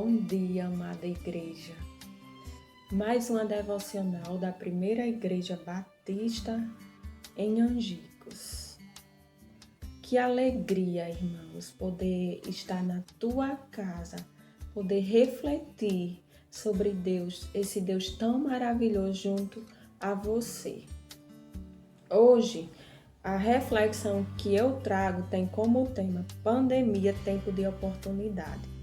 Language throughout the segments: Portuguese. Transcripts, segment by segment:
Bom dia, amada igreja. Mais uma devocional da Primeira Igreja Batista em Angicos. Que alegria, irmãos, poder estar na tua casa, poder refletir sobre Deus, esse Deus tão maravilhoso junto a você. Hoje, a reflexão que eu trago tem como tema pandemia, tempo de oportunidade.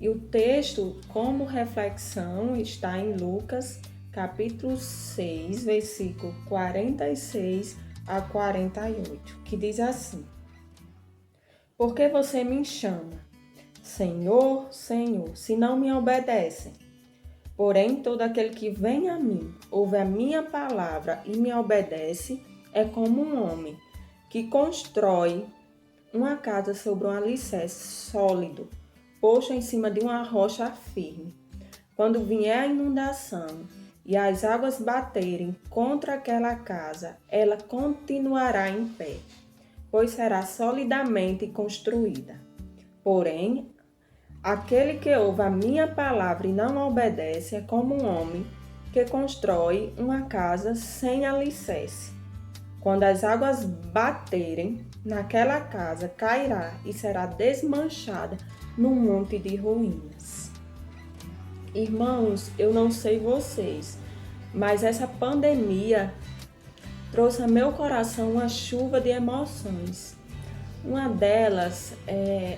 E o texto como reflexão está em Lucas, capítulo 6, versículo 46 a 48, que diz assim: Por que você me chama, Senhor, Senhor, se não me obedecem? Porém, todo aquele que vem a mim, ouve a minha palavra e me obedece, é como um homem que constrói uma casa sobre um alicerce sólido, posto em cima de uma rocha firme. Quando vier a inundação e as águas baterem contra aquela casa, ela continuará em pé, pois será solidamente construída. Porém, aquele que ouve a minha palavra e não obedece é como um homem que constrói uma casa sem alicerce. Quando as águas baterem naquela casa, cairá e será desmanchada num monte de ruínas. Irmãos, eu não sei vocês, mas essa pandemia trouxe ao meu coração uma chuva de emoções. Uma delas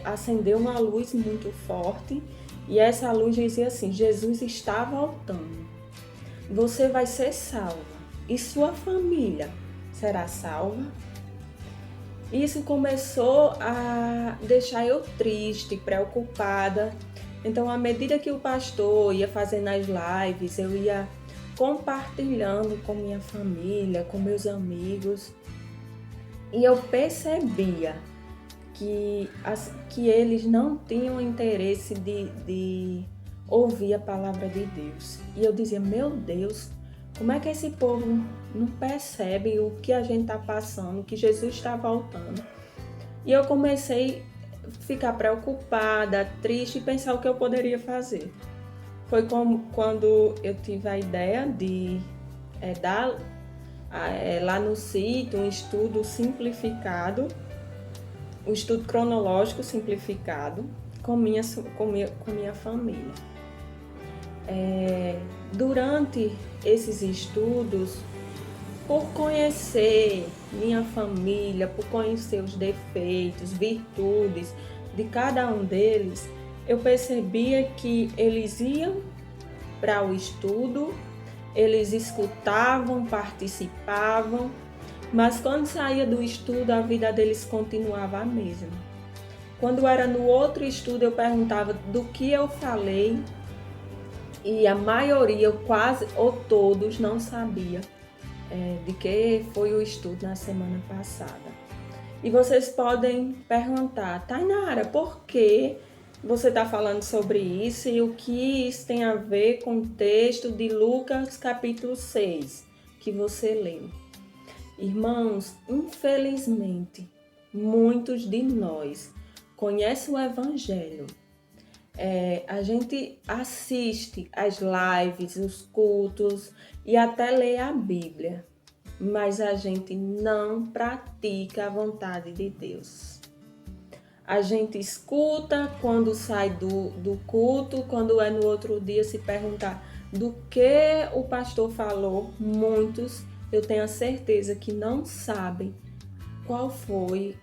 acendeu uma luz muito forte e essa luz dizia assim: Jesus está voltando. Você vai ser salva e sua família será salva. Isso começou a deixar eu triste, preocupada. Então, à medida que o pastor ia fazendo as lives, eu ia compartilhando com minha família, com meus amigos. E eu percebia que eles não tinham interesse de ouvir a palavra de Deus. E eu dizia, meu Deus, como é que esse povo não percebe o que a gente está passando, que Jesus está voltando? E eu comecei a ficar preocupada, triste e pensar o que eu poderia fazer. Foi quando eu tive a ideia de dar lá no sítio um estudo simplificado, um estudo cronológico simplificado com minha família. Durante esses estudos, por conhecer minha família, por conhecer os defeitos, virtudes de cada um deles, eu percebia que eles iam para o estudo, eles escutavam, participavam, mas quando saía do estudo, a vida deles continuava a mesma. Quando era no outro estudo, eu perguntava do que eu falei, e a maioria, quase ou todos, não sabia de que foi o estudo na semana passada. E vocês podem perguntar, Tainara, por que você está falando sobre isso e o que isso tem a ver com o texto de Lucas capítulo 6 que você leu? Irmãos, infelizmente, muitos de nós conhecem o Evangelho. A gente assiste as lives, os cultos e até lê a Bíblia, mas a gente não pratica a vontade de Deus. A gente escuta quando sai do culto, quando é no outro dia se perguntar do que o pastor falou, muitos, eu tenho a certeza que não sabem qual foi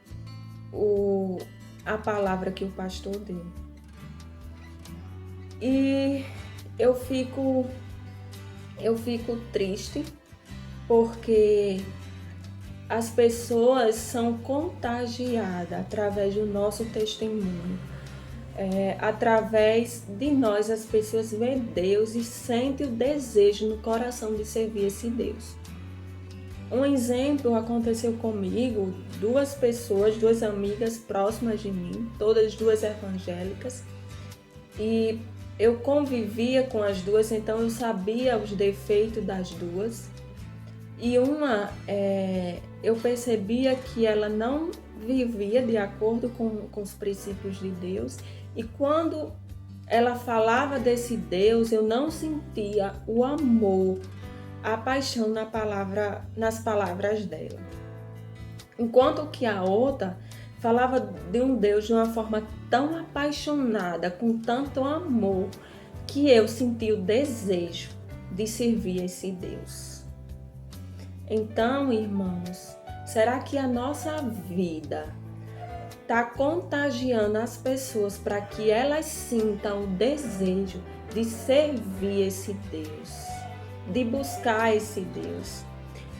a palavra que o pastor deu. E eu fico triste porque as pessoas são contagiadas através do nosso testemunho. Através de nós, as pessoas veem Deus e sentem o desejo no coração de servir esse Deus. Um exemplo aconteceu comigo, duas amigas próximas de mim, todas duas evangélicas, e eu convivia com as duas, então eu sabia os defeitos das duas. E uma, eu percebia que ela não vivia de acordo com os princípios de Deus. E quando ela falava desse Deus, eu não sentia o amor, a paixão nas palavras dela. Enquanto que a outra falava de um Deus de uma forma tão apaixonada, com tanto amor, que eu senti o desejo de servir esse Deus. Então, irmãos, será que a nossa vida está contagiando as pessoas para que elas sintam o desejo de servir esse Deus, de buscar esse Deus?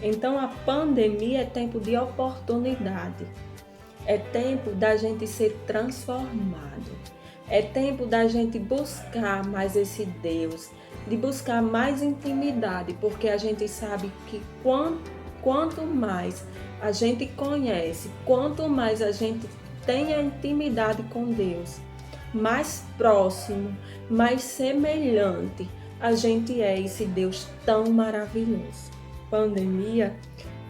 Então, a pandemia é tempo de oportunidade, é tempo da gente ser transformado, é tempo da gente buscar mais esse Deus, de buscar mais intimidade, porque a gente sabe que quanto mais a gente conhece, quanto mais a gente tem a intimidade com Deus, mais próximo, mais semelhante a gente é esse Deus tão maravilhoso. Pandemia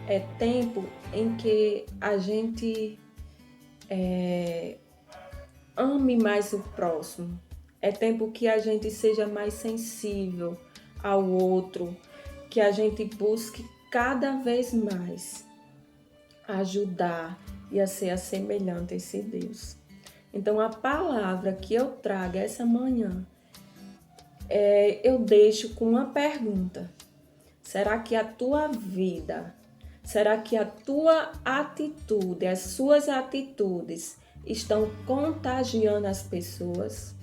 é tempo em que a gente ame mais o próximo. É tempo que a gente seja mais sensível ao outro, que a gente busque cada vez mais ajudar e a ser semelhante a esse Deus. Então, a palavra que eu trago essa manhã, eu deixo com uma pergunta. Será que a tua vida, será que a tua atitude, as suas atitudes estão contagiando as pessoas?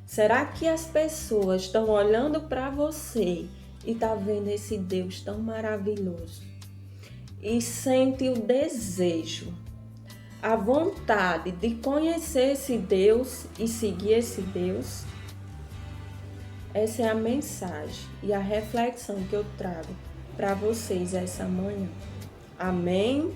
Será que as pessoas estão olhando para você e estão vendo esse Deus tão maravilhoso? E sente o desejo, a vontade de conhecer esse Deus e seguir esse Deus? Essa é a mensagem e a reflexão que eu trago para vocês essa manhã. Amém?